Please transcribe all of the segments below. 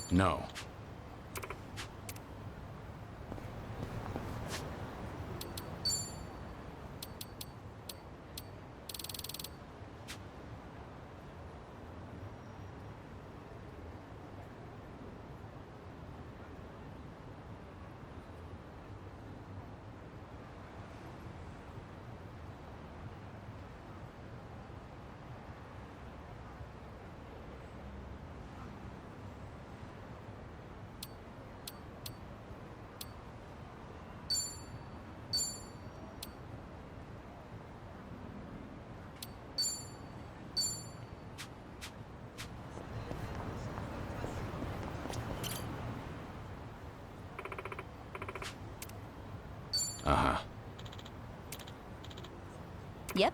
No. Uh-huh. Yep.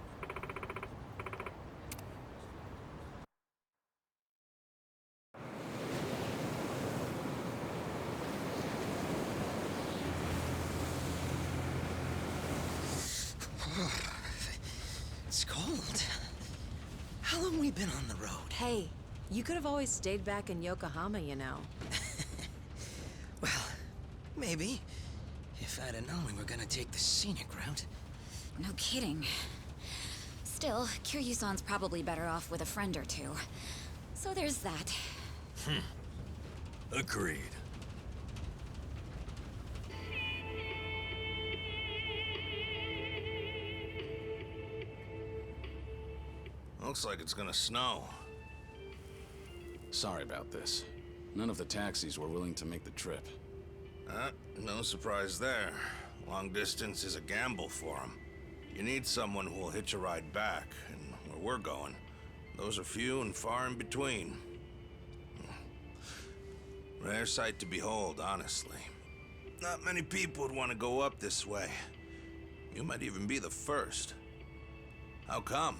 It's cold. How long we been on the road? Hey, you could have always stayed back in Yokohama, you know. Well, maybe. If I'd have known we were gonna take the scenic route. No kidding. Still, Kiryu-san's probably better off with a friend or two. So there's that. Agreed. Looks like it's gonna snow. Sorry about this. None of the taxis were willing to make the trip. No surprise there. Long distance is a gamble for them. You need someone who will hitch a ride back, and where we're going, those are few and far in between. Rare sight to behold, honestly. Not many people would want to go up this way. You might even be the first. How come?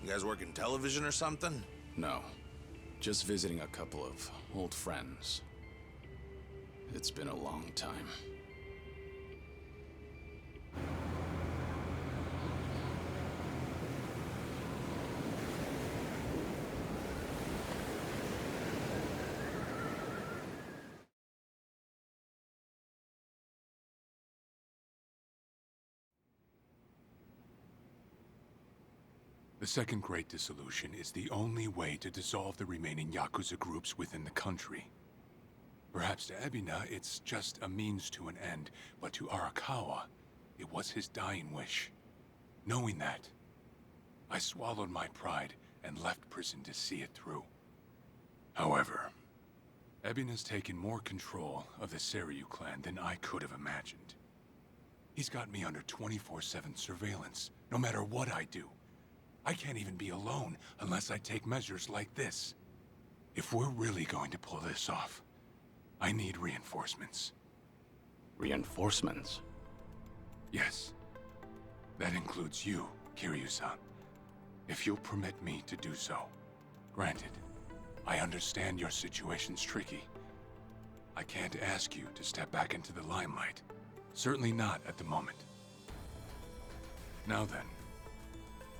You guys work in television or something? No. Just visiting a couple of old friends. It's been a long time. The Second Great Dissolution is the only way to dissolve the remaining Yakuza groups within the country. Perhaps to Ebina, it's just a means to an end, but to Arakawa, it was his dying wish. Knowing that, I swallowed my pride and left prison to see it through. However, Ebina's taken more control of the Seiryu clan than I could have imagined. He's got me under 24/7 surveillance, no matter what I do. I can't even be alone unless I take measures like this. If we're really going to pull this off, I need reinforcements. Reinforcements? Yes. That includes you, Kiryu-san. If you'll permit me to do so. Granted, I understand your situation's tricky. I can't ask you to step back into the limelight. Certainly not at the moment. Now then,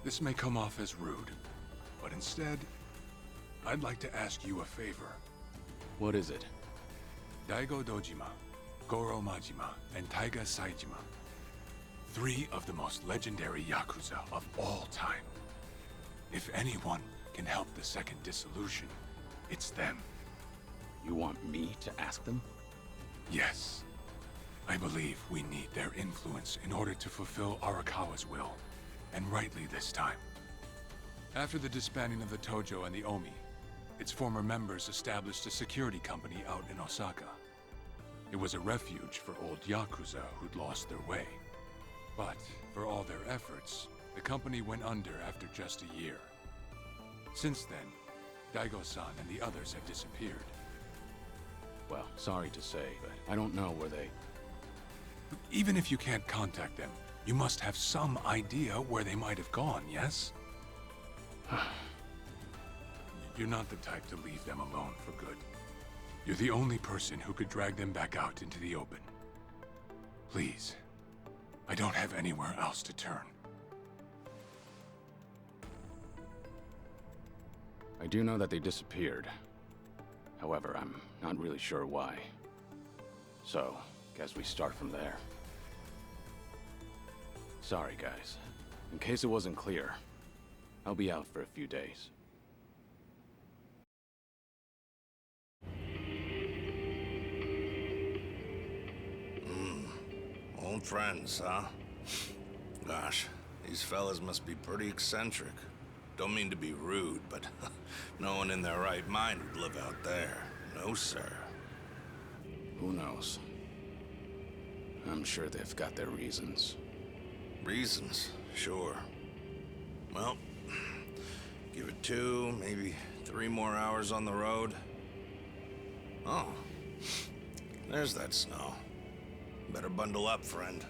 this may come off as rude, but instead, I'd like to ask you a favor. What is it? Daigo Dojima, Goro Majima, and Taiga Saejima. 3 of the most legendary Yakuza of all time. If anyone can help the Second Dissolution, it's them. You want me to ask them? Yes. I believe we need their influence in order to fulfill Arakawa's will, and rightly this time. After the disbanding of the Tojo and the Omi, its former members established a security company out in Osaka. It was a refuge for old Yakuza who'd lost their way. But for all their efforts, the company went under after just a year. Since then, Daigo-san and the others have disappeared. Well, sorry to say, but I don't know where they... Even if you can't contact them, you must have some idea where they might have gone, yes? You're not the type to leave them alone for good. You're the only person who could drag them back out into the open. Please, I don't have anywhere else to turn. I do know that they disappeared. However, I'm not really sure why. So, guess we start from there. Sorry, guys. In case it wasn't clear, I'll be out for a few days. Old friends, huh? Gosh, these fellas must be pretty eccentric. Don't mean to be rude, but no one in their right mind would live out there. No, sir. Who knows? I'm sure they've got their reasons. Reasons, sure. Well, give it 2, maybe 3 more hours on the road. Oh, there's that snow. Better bundle up, friend.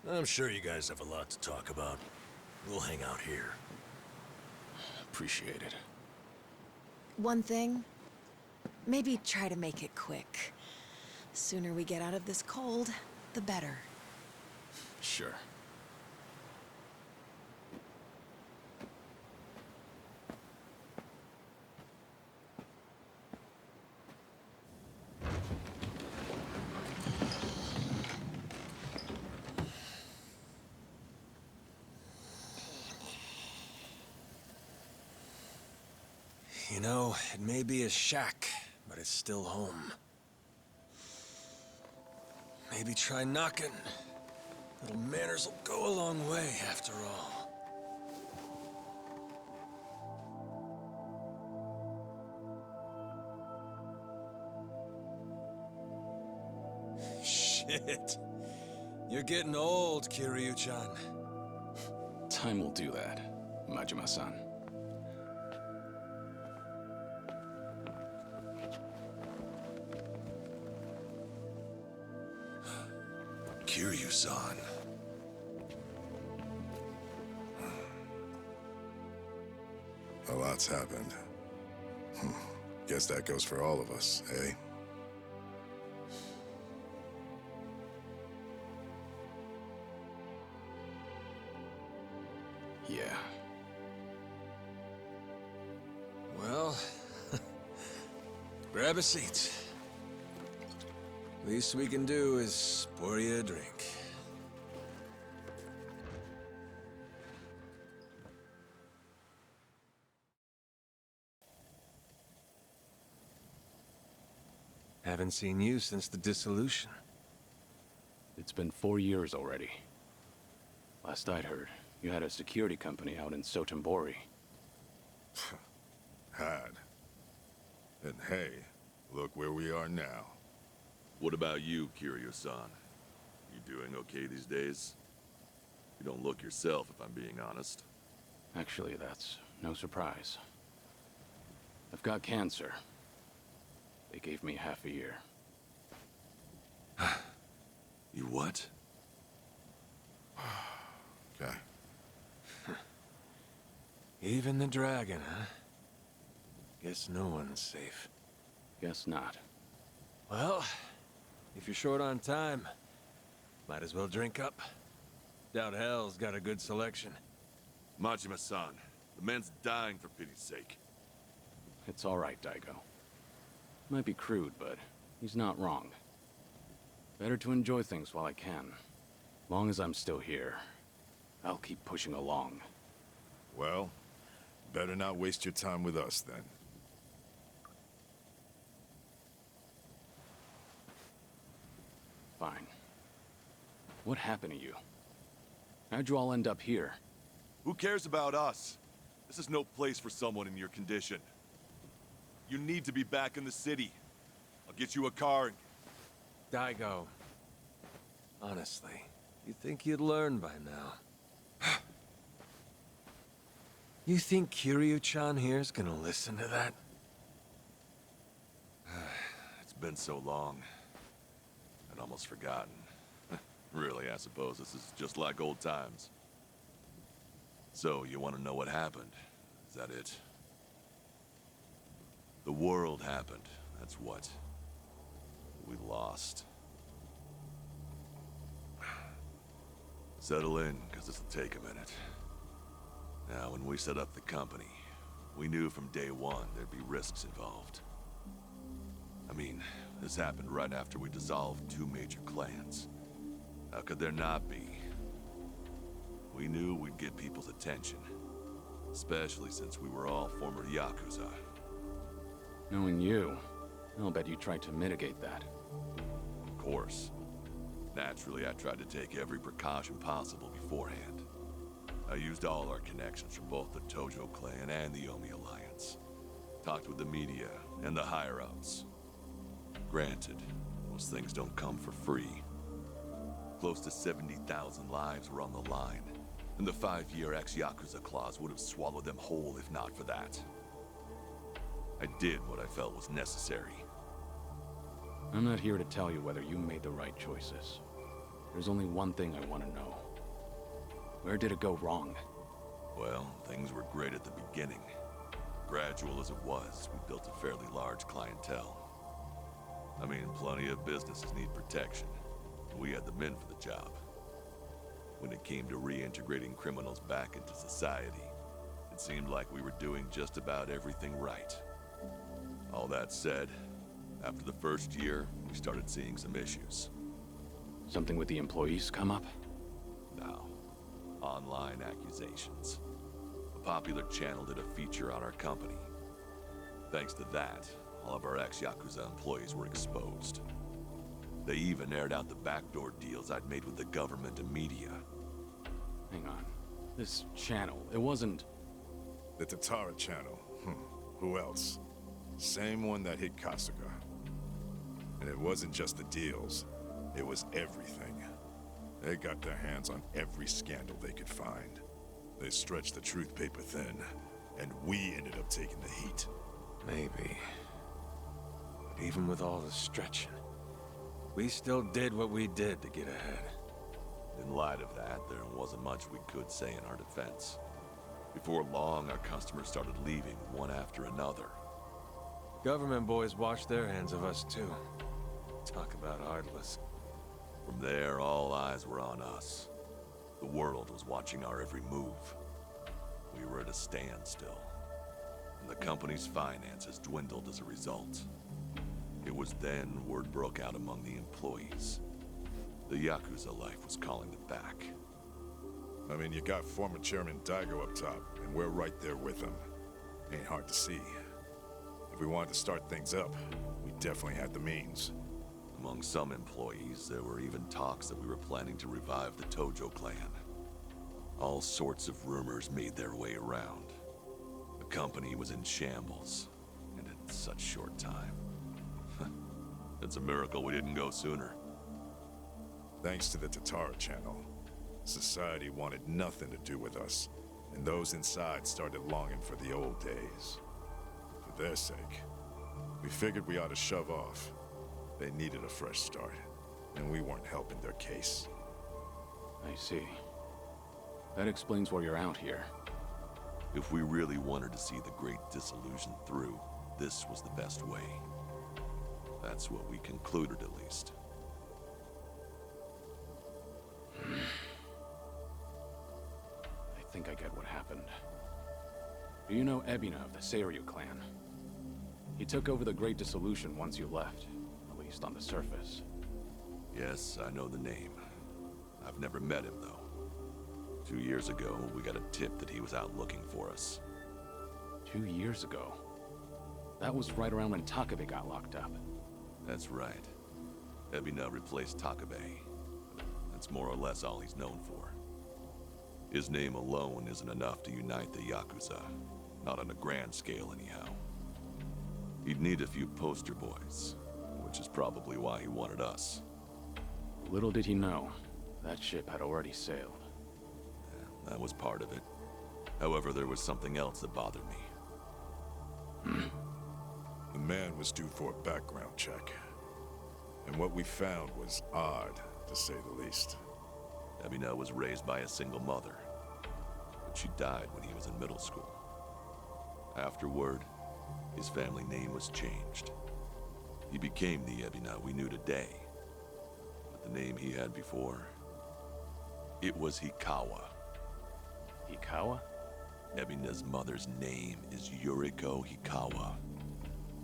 I'm sure you guys have a lot to talk about. We'll hang out here. Appreciate it. One thing, maybe try to make it quick. Sooner we get out of this cold, the better. Sure. You know, it may be a shack, but it's still home. Maybe try knocking. Little manners will go a long way, after all. Shit. You're getting old, Kiryu-chan. Time will do that, Majima-san. Kiryu-san. A lot's happened. Guess that goes for all of us, eh? Yeah. Well, grab a seat. Least we can do is pour you a drink. Haven't seen you since the dissolution. It's been 4 years already. Last I'd heard, you had a security company out in Sotenbori. Had. And hey, look where we are now. What about you, Kiryu-san? You doing okay these days? You don't look yourself, if I'm being honest. Actually, that's no surprise. I've got cancer. They gave me half a year. You what? Okay. Even the dragon, huh? Guess no one's safe. Guess not. Well, if you're short on time, might as well drink up. Doubt hell's got a good selection. Majima-san, the man's dying for pity's sake. It's all right, Daigo. Might be crude, but he's not wrong. Better to enjoy things while I can. Long as I'm still here, I'll keep pushing along. Well, better not waste your time with us, then. Fine. What happened to you? How'd you all end up here? Who cares about us? This is no place for someone in your condition. You need to be back in the city. I'll get you a car and... Daigo. Honestly, you think you'd learn by now. You think Kiryu-chan here's gonna listen to that? been so long. I'd almost forgotten. Really, I suppose this is just like old times. So, you want to know what happened? Is that it? The world happened, that's what. We lost. Settle in, because this'll take a minute. Now, when we set up the company, we knew from day one there'd be risks involved. I mean, this happened right after we dissolved 2 major clans. How could there not be? We knew we'd get people's attention, especially since we were all former Yakuza. Knowing you, I'll bet you tried to mitigate that. Of course. Naturally, I tried to take every precaution possible beforehand. I used all our connections from both the Tojo clan and the Omi Alliance. Talked with the media and the higher-ups. Granted, those things don't come for free. Close to 70,000 lives were on the line, and the 5-year ex-Yakuza clause would have swallowed them whole if not for that. I did what I felt was necessary. I'm not here to tell you whether you made the right choices. There's only one thing I want to know. Where did it go wrong? Well, things were great at the beginning. Gradual as it was, we built a fairly large clientele. I mean, plenty of businesses need protection. We had the men for the job. When it came to reintegrating criminals back into society, it seemed like we were doing just about everything right. All that said, after the first year, we started seeing some issues. Something with the employees come up? No. Online accusations. A popular channel did a feature on our company. Thanks to that, all of our ex-Yakuza employees were exposed. They even aired out the backdoor deals I'd made with the government and media. Hang on. This channel, it wasn't... The Tatara channel. Who else? Same one that hit Kasuga. And it wasn't just the deals. It was everything. They got their hands on every scandal they could find. They stretched the truth paper thin, and we ended up taking the heat. Maybe. But even with all the stretching, we still did what we did to get ahead. In light of that, there wasn't much we could say in our defense. Before long, our customers started leaving one after another. Government boys washed their hands of us too. Talk about heartless. From there, all eyes were on us. The world was watching our every move. We were at a standstill, and the company's finances dwindled as a result. It was then word broke out among the employees. The Yakuza life was calling them back. I mean, you got former Chairman Daigo up top, and we're right there with him. Ain't hard to see. If we wanted to start things up, we definitely had the means. Among some employees, there were even talks that we were planning to revive the Tojo clan. All sorts of rumors made their way around. The company was in shambles, and in such short time. It's a miracle we didn't go sooner. Thanks to the Tatara channel, society wanted nothing to do with us, and those inside started longing for the old days. For their sake, we figured we ought to shove off. They needed a fresh start, and we weren't helping their case. I see. That explains why you're out here. If we really wanted to see the Great Dissolution through, this was the best way. That's what we concluded, at least. I think I get what happened. Do you know Ebina of the Seiryu clan? He took over the Great Dissolution once you left, at least on the surface. Yes, I know the name. I've never met him, though. 2 years ago, we got a tip that he was out looking for us. 2 years ago? That was right around when Takabe got locked up. That's right. Ebina replaced Takabe. That's more or less all he's known for. His name alone isn't enough to unite the Yakuza. Not on a grand scale, anyhow. He'd need a few poster boys, which is probably why he wanted us. Little did he know, that ship had already sailed. Yeah, that was part of it. However, there was something else that bothered me. The man was due for a background check. And what we found was odd, to say the least. Ebina was raised by a single mother, but she died when he was in middle school. Afterward, his family name was changed. He became the Ebina we knew today. But the name he had before, it was Hikawa. Hikawa? Ebina's mother's name is Yuriko Hikawa.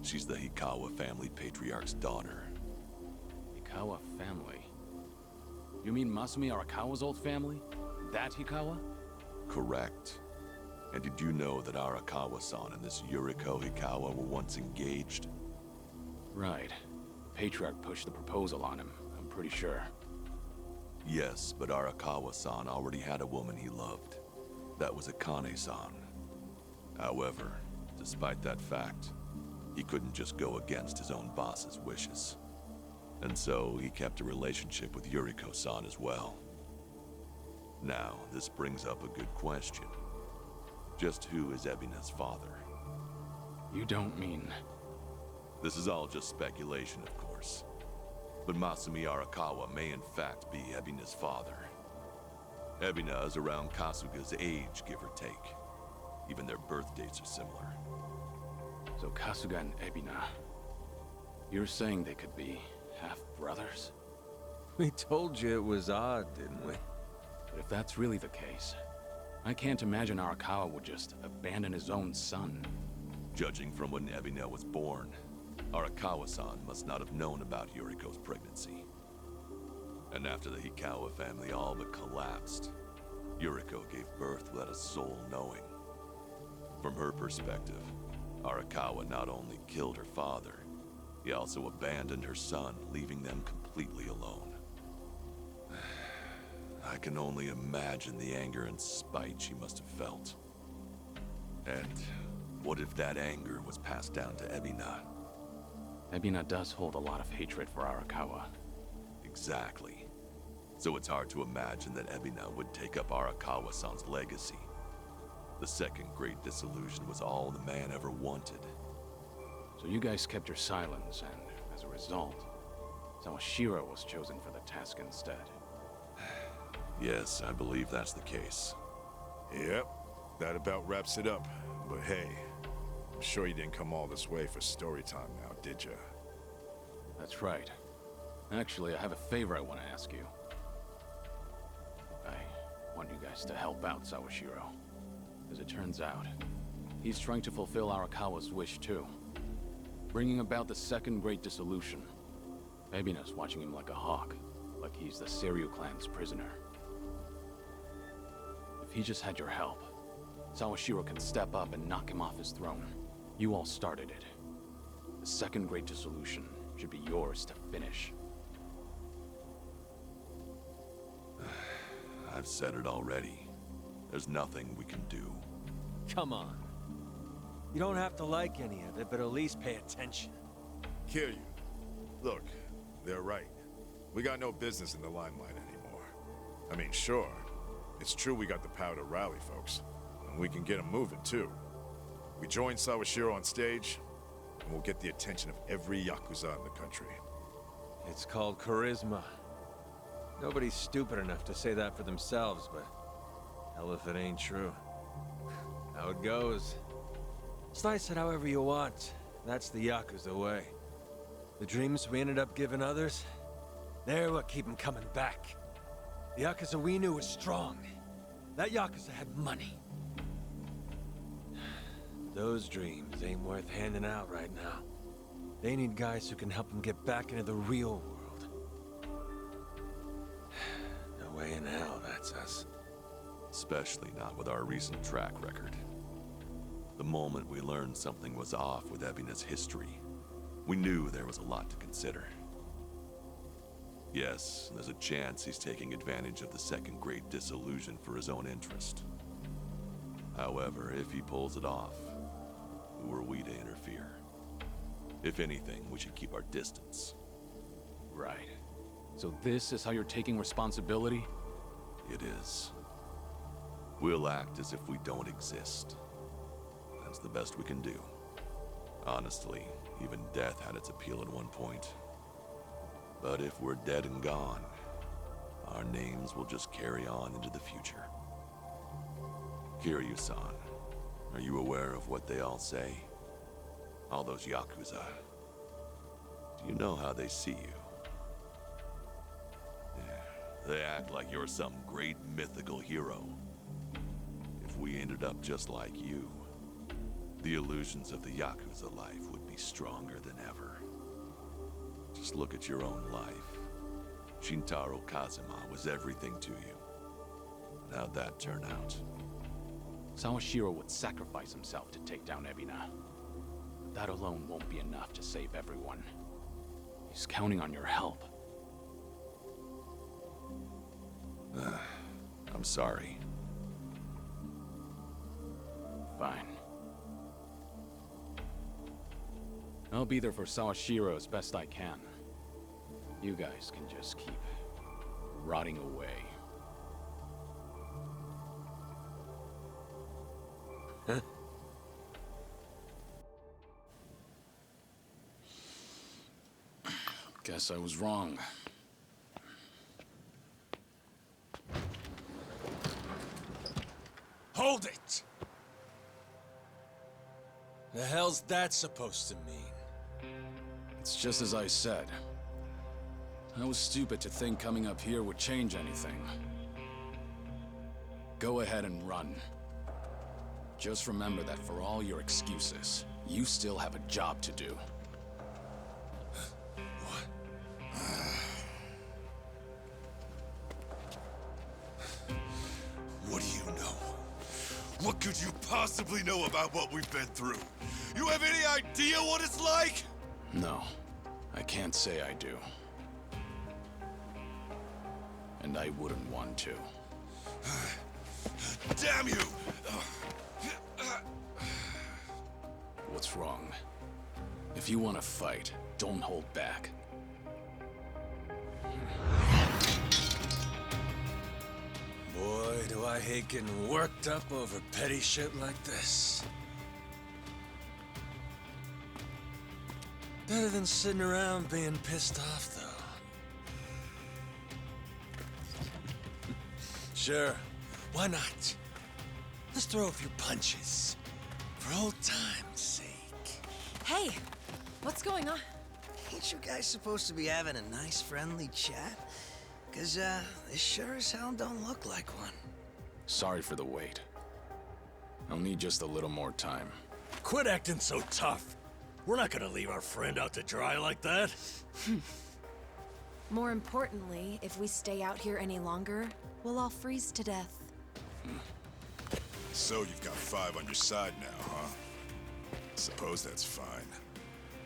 She's the Hikawa family patriarch's daughter. Hikawa family? You mean Masumi Arakawa's old family? That Hikawa? Correct. And did you know that Arakawa-san and this Yuriko Hikawa were once engaged? Right. The Patriarch pushed the proposal on him, I'm pretty sure. Yes, but Arakawa-san already had a woman he loved. That was Akane-san. However, despite that fact, he couldn't just go against his own boss's wishes. And so, he kept a relationship with Yuriko-san as well. Now, this brings up a good question. Just who is Ebina's father? You don't mean... This is all just speculation, of course. But Masumi Arakawa may in fact be Ebina's father. Ebina is around Kasuga's age, give or take. Even their birth dates are similar. So Kasuga and Ebina... You're saying they could be half-brothers? We told you it was odd, didn't we? But if that's really the case, I can't imagine Arakawa would just abandon his own son. Judging from when Ebina was born, Arakawa-san must not have known about Yuriko's pregnancy. And after the Hikawa family all but collapsed, Yuriko gave birth without a soul knowing. From her perspective, Arakawa not only killed her father, he also abandoned her son, leaving them completely alone. I can only imagine the anger and spite she must have felt. And what if that anger was passed down to Ebina? Ebina does hold a lot of hatred for Arakawa. Exactly. So it's hard to imagine that Ebina would take up Arakawa-san's legacy. The second great dissolution was all the man ever wanted. So you guys kept your silence, and as a result, Sawashiro was chosen for the task instead. Yes, I believe that's the case. Yep, that about wraps it up. But hey, I'm sure you didn't come all this way for story time now, did ya? That's right. Actually, I have a favor I want to ask you. I want you guys to help out Sawashiro. As it turns out, he's trying to fulfill Arakawa's wish too. Bringing about the second great dissolution. Ebina's watching him like a hawk, like he's the Seiryu clan's prisoner. If he just had your help, Sawashiro can step up and knock him off his throne. You all started it. The second great dissolution should be yours to finish. I've said it already. There's nothing we can do. Come on. You don't have to like any of it, but at least pay attention. Kiryu, look, they're right. We got no business in the limelight anymore. I mean, sure, it's true we got the power to rally folks, and we can get them moving too. We join Sawashiro on stage, and we'll get the attention of every Yakuza in the country. It's called charisma. Nobody's stupid enough to say that for themselves, but hell if it ain't true. How it goes. Slice it however you want. That's the Yakuza way. The dreams we ended up giving others, they're what keep them coming back. The Yakuza we knew was strong. That Yakuza had money. Those dreams ain't worth handing out right now. They need guys who can help them get back into the real world. No way in hell that's us. Especially not with our recent track record. The moment we learned something was off with Ebina's history, we knew there was a lot to consider. Yes, there's a chance he's taking advantage of the second great disillusion for his own interest. However, if he pulls it off, who are we to interfere? If anything, we should keep our distance. Right. So this is how you're taking responsibility? It is. We'll act as if we don't exist. That's the best we can do. Honestly, even death had its appeal at one point. But if we're dead and gone, our names will just carry on into the future. Kiryu-san, are you aware of what they all say? All those Yakuza. Do you know how they see you? Yeah, they act like you're some great mythical hero. If we ended up just like you, the illusions of the Yakuza life would be stronger than ever. Just look at your own life. Shintaro Kazuma was everything to you. And how'd that turn out? Sawashiro would sacrifice himself to take down Ebina. But that alone won't be enough to save everyone. He's counting on your help. I'm sorry. Fine. I'll be there for Sawashiro as best I can. You guys can just keep rotting away. Guess I was wrong. Hold it! The hell's that supposed to mean? It's just as I said. I was stupid to think coming up here would change anything. Go ahead and run. Just remember that for all your excuses, you still have a job to do. What do you know? What could you possibly know about what we've been through? You have any idea what it's like? No, I can't say I do. And I wouldn't want to. Damn you! What's wrong? If you want to fight, don't hold back. Boy, do I hate getting worked up over petty shit like this. Better than sitting around being pissed off, though. Sure, why not? Let's throw a few punches. For old time's sake. Hey, what's going on? Ain't you guys supposed to be having a nice, friendly chat? Cause, this sure as hell don't look like one. Sorry for the wait. I'll need just a little more time. Quit acting so tough. We're not gonna leave our friend out to dry like that. More importantly, if we stay out here any longer, we'll all freeze to death. So you've got 5 on your side now, huh? Suppose that's fine.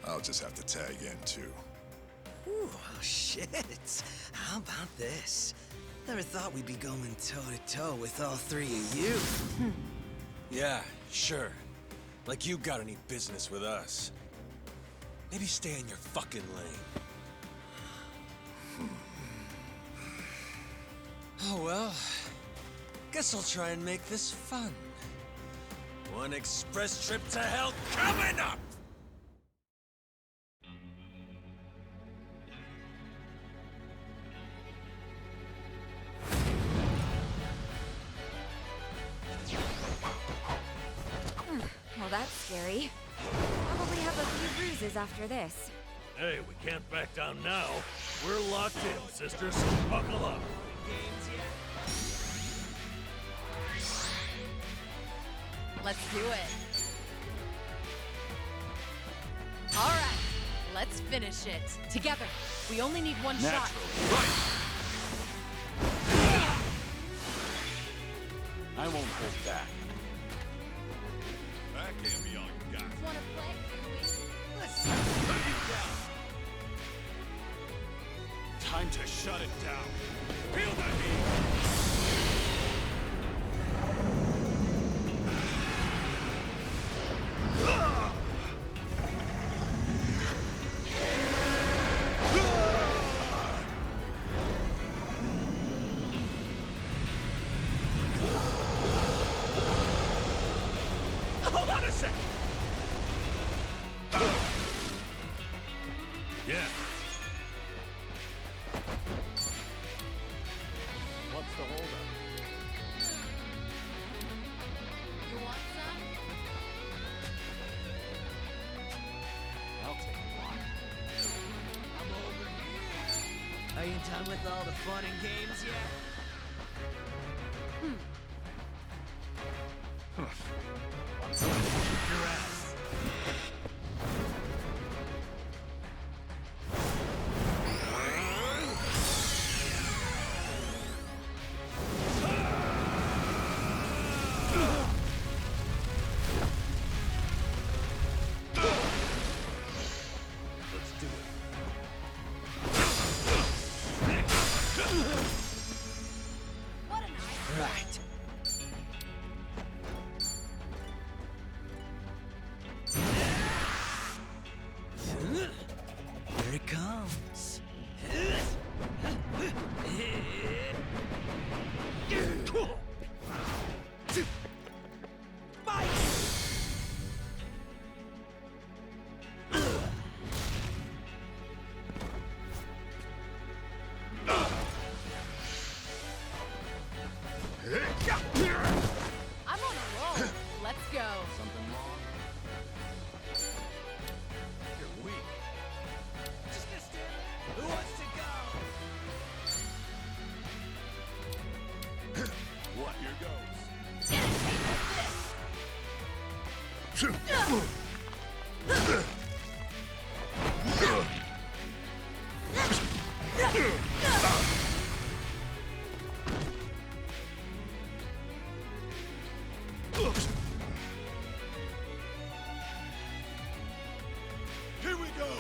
I'll just have to tag in, too. Ooh, oh shit. How about this? Never thought we'd be going toe-to-toe with all 3 of you. Yeah, sure. Like you got any business with us. Maybe stay in your fucking lane. Oh well. Guess I'll try and make this fun. One express trip to hell coming up! Well, that's scary. Probably have a few bruises after this. Hey, we can't back down now. We're locked in, sisters. Buckle up. Let's do it. All right, let's finish it. Together. We only need one shot. I won't hold back. That can't be all you got. Wanna play? Let's shut it down. Time to shut it down. Feel the heat. Hold on a second. Yeah. you done with all the fun and games yet? Your ass. Right. Here it comes. Bite! I'm on a roll. Let's go. Something wrong? You're weak. Just gonna stand there. Who wants to go? What? Here goes. Get a taste of this. Here we go.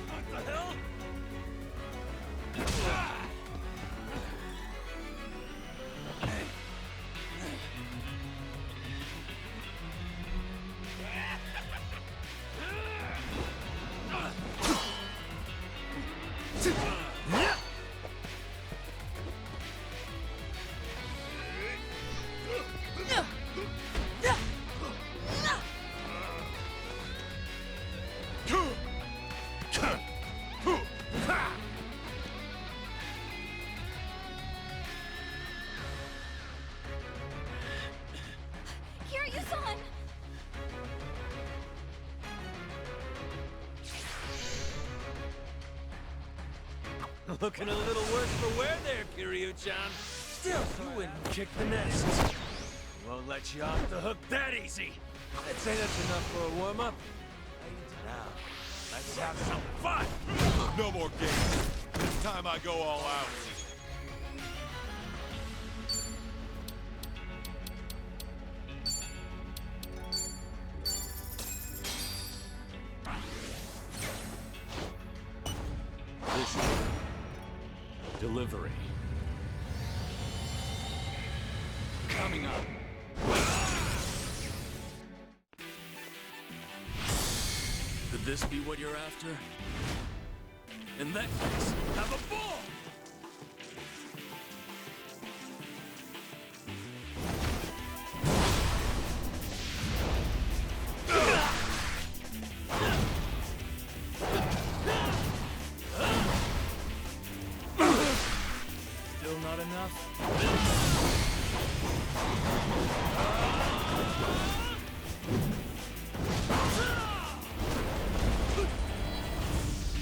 What the hell? Kiryu-san! Looking a little worse for wear there, Kiryu-chan. Still, you wouldn't kick the nest. Won't let you off the hook that easy. I'd say that's enough for a warm-up. Now, let's have some fun! No more games. This time I go all out. Vision. Delivery. Coming up. Could this be what you're after? In that case, have a ball! Still not enough?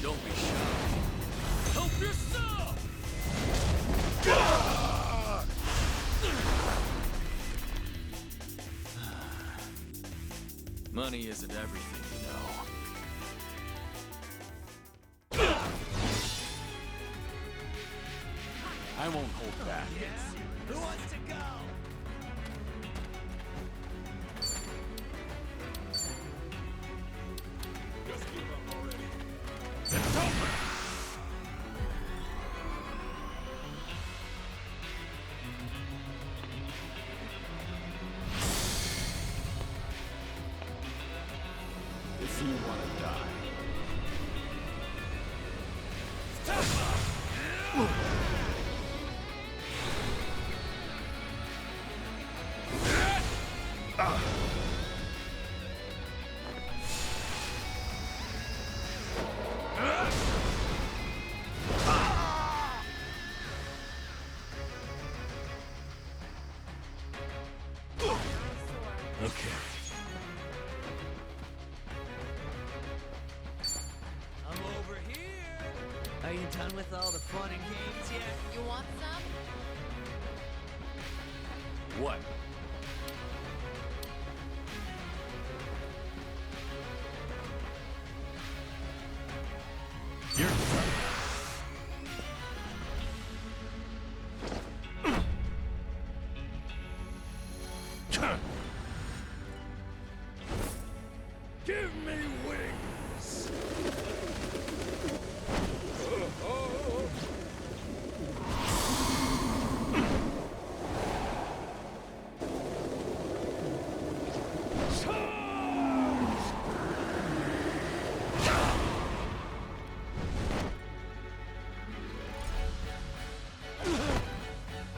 Don't be shy. Help yourself! Money isn't everything, you know. I won't hold back. Who wants to go? Just give up already. It's over! If you want to die. you done with all the fun and games yet? You want some? What? You're Give me wings!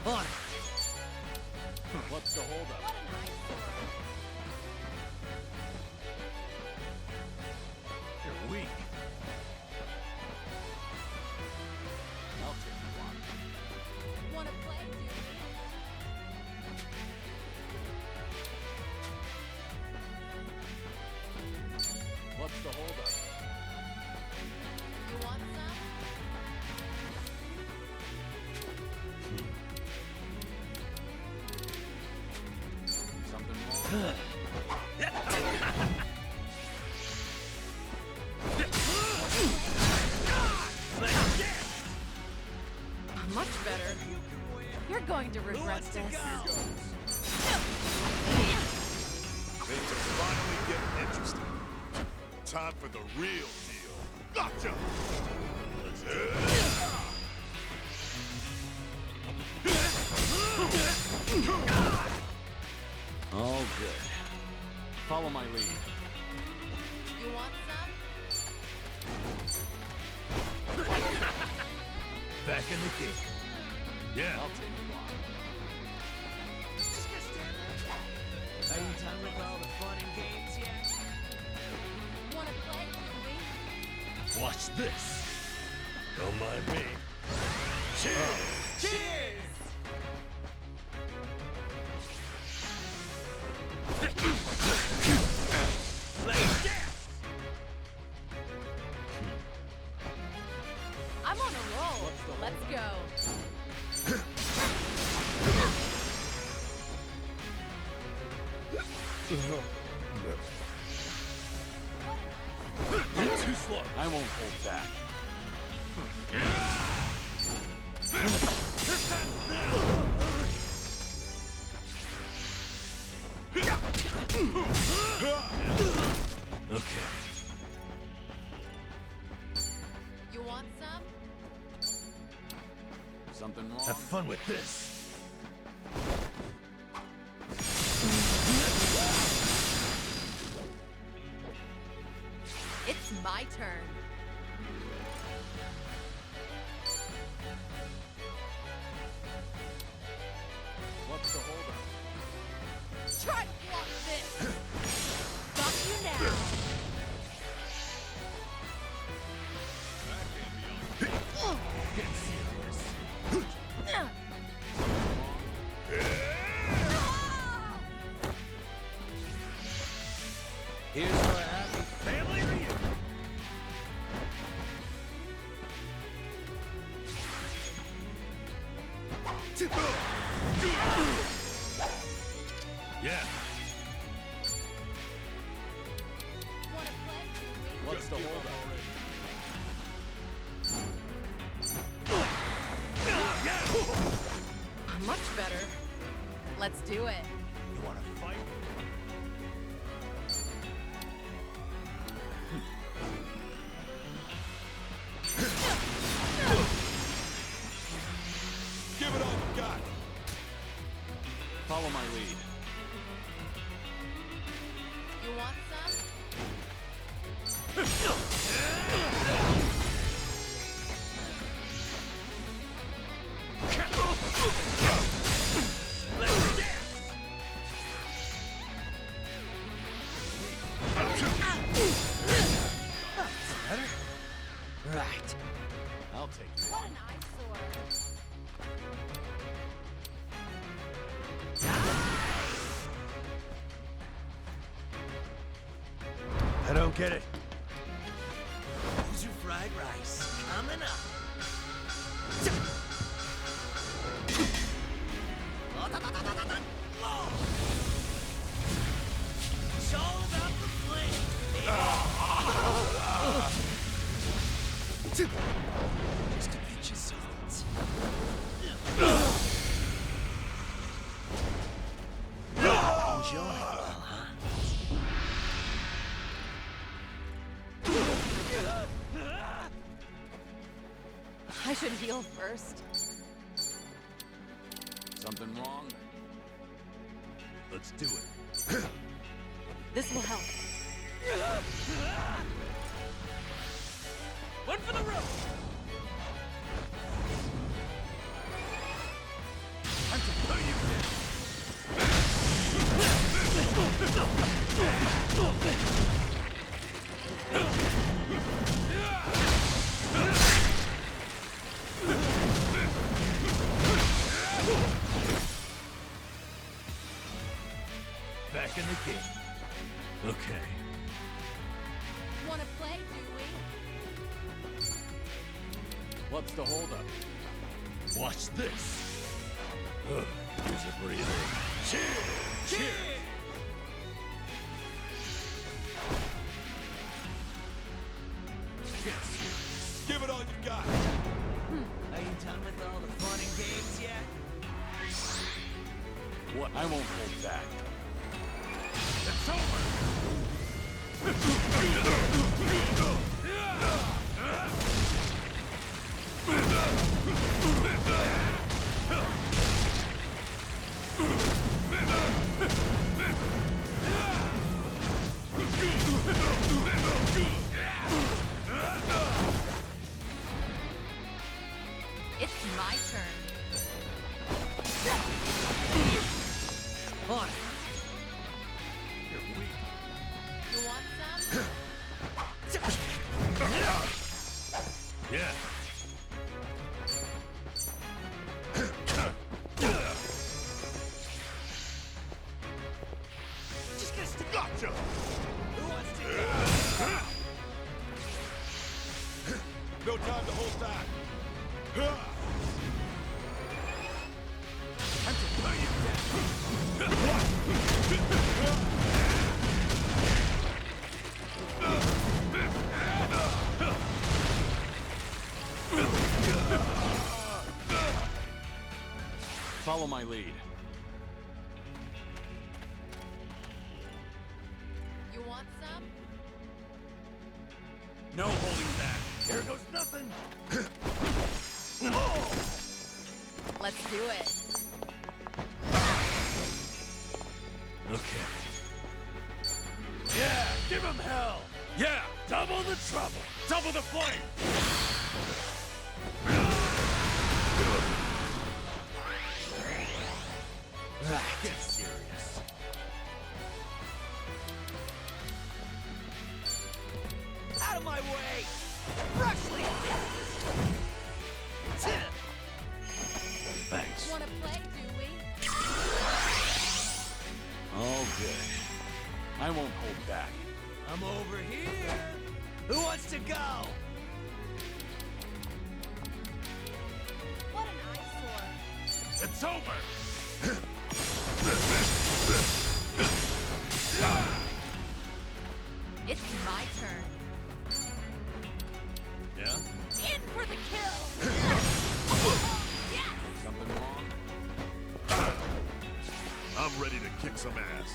On it. What's the holdup? What an eyesore. You're weak. I'll take you on. Wanna play, dude? What's the holdup? You want some? Something wrong? Much better. You're going to regret this. Things are finally getting interesting. Time for the real deal. Gotcha! All good. Follow my lead. You want some? Back in the game. Yeah. I'll take you on. Are you done with all the fun and games yet? Wanna play, dude? Watch this. Don't mind me. Cheers! Cheers! I'm on a roll. Let's go. You're too slow. I won't hold back. Okay. You want some? Something wrong? Have fun with this. It's my turn. What's the holdup? Try to block this. Got you now. Get serious. Here's for a happy family reunion. Yeah. Wanna play? What's the holdup? Much better. Let's do it. You wanna fight? Give it all you got. Follow my lead. You want some? Right. I'll take you. What an eyesore. I don't get it. Who's your fried rice? Coming up. It's all about the flame. Just to pinch his salts. Enjoy, huh? I should heal first. Something wrong? Let's do it. This will help. One for the road! Time to put you back in the game. Okay. Wanna play, do we? What's the holdup? Watch this. Here's a breather. Cheer! Cheer! Give it all you got. Are you done with all the fun and games yet? What? I won't hold back. It's over! It's my turn. On. You're weak. You want some? Yeah. Just gonna stick. Gotcha! Who wants to No time to hold back. Time to put you Follow my lead. You want some? No holding back. Here goes nothing. Let's do it. Okay. Yeah, give him hell. Yeah, double the trouble. Double the flame. Get serious. Out of my way! Rushly! Thanks. Wanna play, do we? All good. I won't hold back. I'm over here! Who wants to go? What an eyesore. It's over. It's my turn. Yeah? In for the kill! Yes! Something wrong? I'm ready to kick some ass.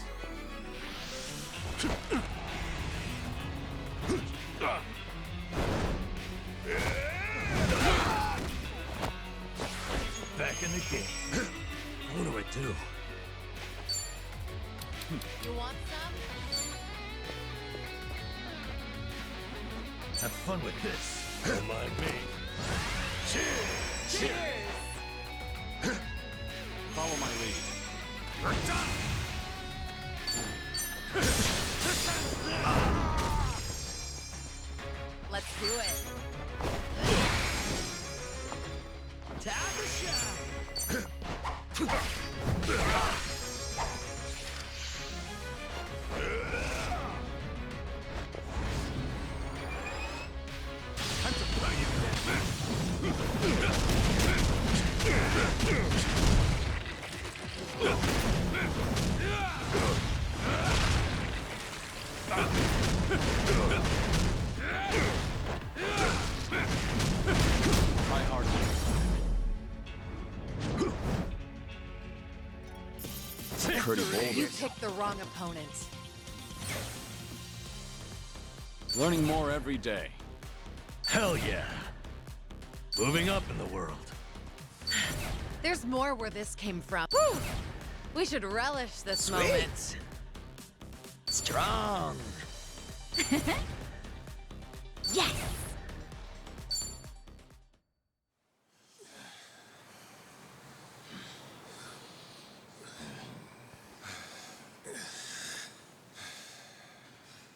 Back in the game. What do I do? You want some? Have fun with this. Don't mind me. Cheers! Cheers! Follow my lead. We're done! Let's do it. Time to shine! Time to play you. Try harder. Pretty You bold. picked the wrong opponent. Learning more every day. Hell yeah. Moving up in the world. There's more where this came from. Woo! We should relish this moment. Strong. Yes!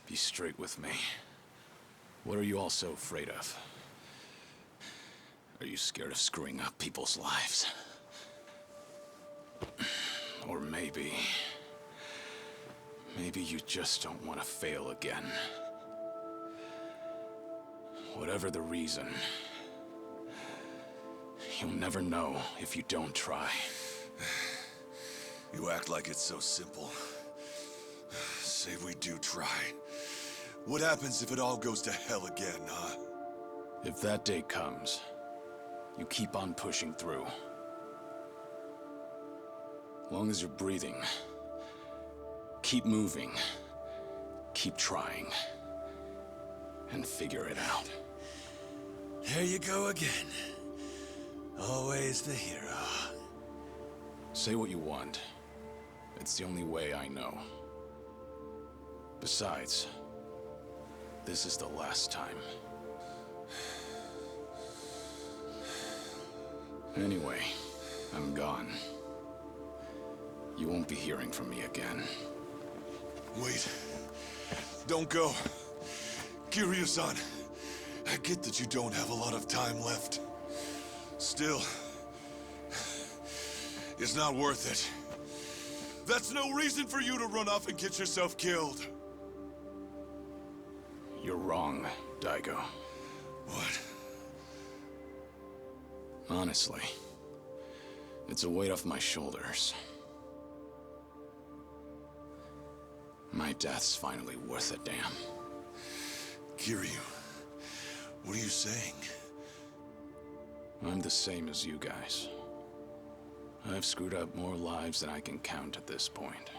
Be straight with me. What are you all so afraid of? Are you scared of screwing up people's lives? Or maybe you just don't want to fail again. Whatever the reason, you'll never know if you don't try. You act like it's so simple. Say we do try. What happens if it all goes to hell again, huh? If that day comes, you keep on pushing through. Long as you're breathing, keep moving, keep trying, and figure it out. There you go again. Always the hero. Say what you want. It's the only way I know. Besides, this is the last time. Anyway, I'm gone. You won't be hearing from me again. Wait. Don't go. Kiryu-san, I get that you don't have a lot of time left. Still, it's not worth it. That's no reason for you to run off and get yourself killed. You're wrong, Daigo. What? Honestly, it's a weight off my shoulders. My death's finally worth a damn. Kiryu, what are you saying? I'm the same as you guys. I've screwed up more lives than I can count at this point.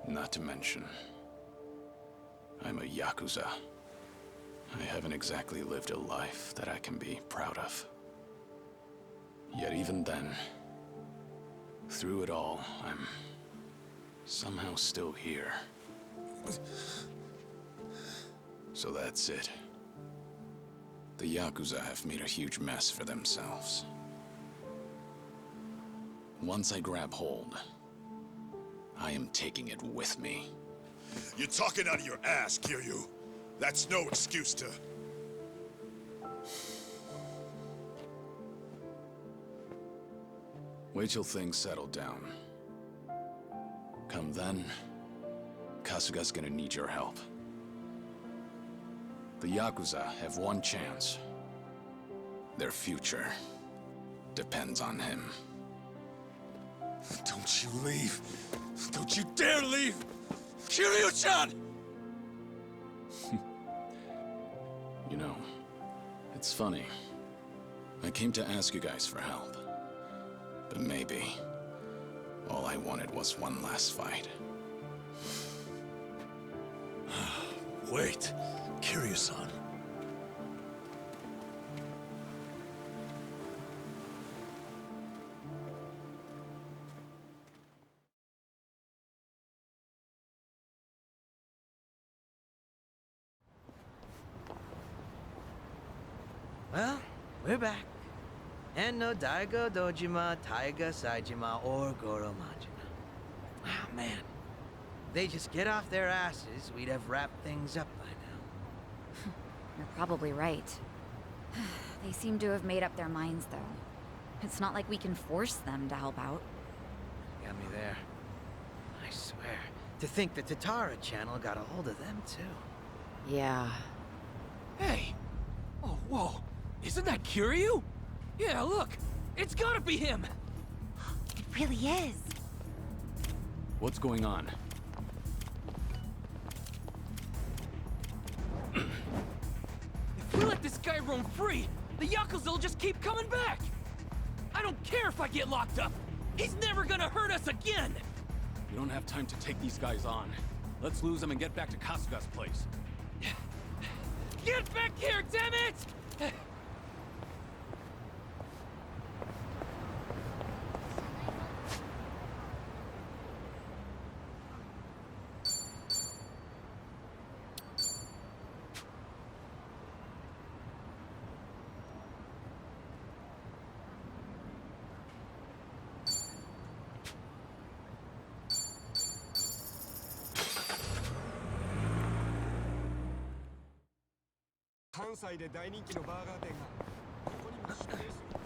Not to mention, I'm a Yakuza. I haven't exactly lived a life that I can be proud of. Yet even then, through it all, I'm somehow still here. So that's it. The Yakuza have made a huge mess for themselves. Once I grab hold, I am taking it with me. You're talking out of your ass, Kiryu. That's no excuse to... Wait till things settle down. Come then, Kasuga's gonna need your help. The Yakuza have one chance. Their future depends on him. Don't you leave. Don't you dare leave! Kiryu-chan! You know, it's funny. I came to ask you guys for help. But maybe all I wanted was one last fight. Wait, Kiryu-san. Well, we're back. And no Daigo, Dojima, Taiga, Saejima, or Goro Majima. Ah, man. If they just get off their asses, we'd have wrapped things up by now. You're probably right. They seem to have made up their minds, though. It's not like we can force them to help out. Got me there. I swear. To think the Tatara channel got a hold of them, too. Yeah. Hey! Oh, whoa. Isn't that Kiryu? Yeah, look. It's gotta be him. It really is. What's going on? guy roam free, the Yakuza will just keep coming back! I don't care if I get locked up! He's never gonna hurt us again! We don't have time to take these guys on. Let's lose them and get back to Kasuga's place. Get back here, damn it! 関西で大人気のバーガー店がここにも出店する。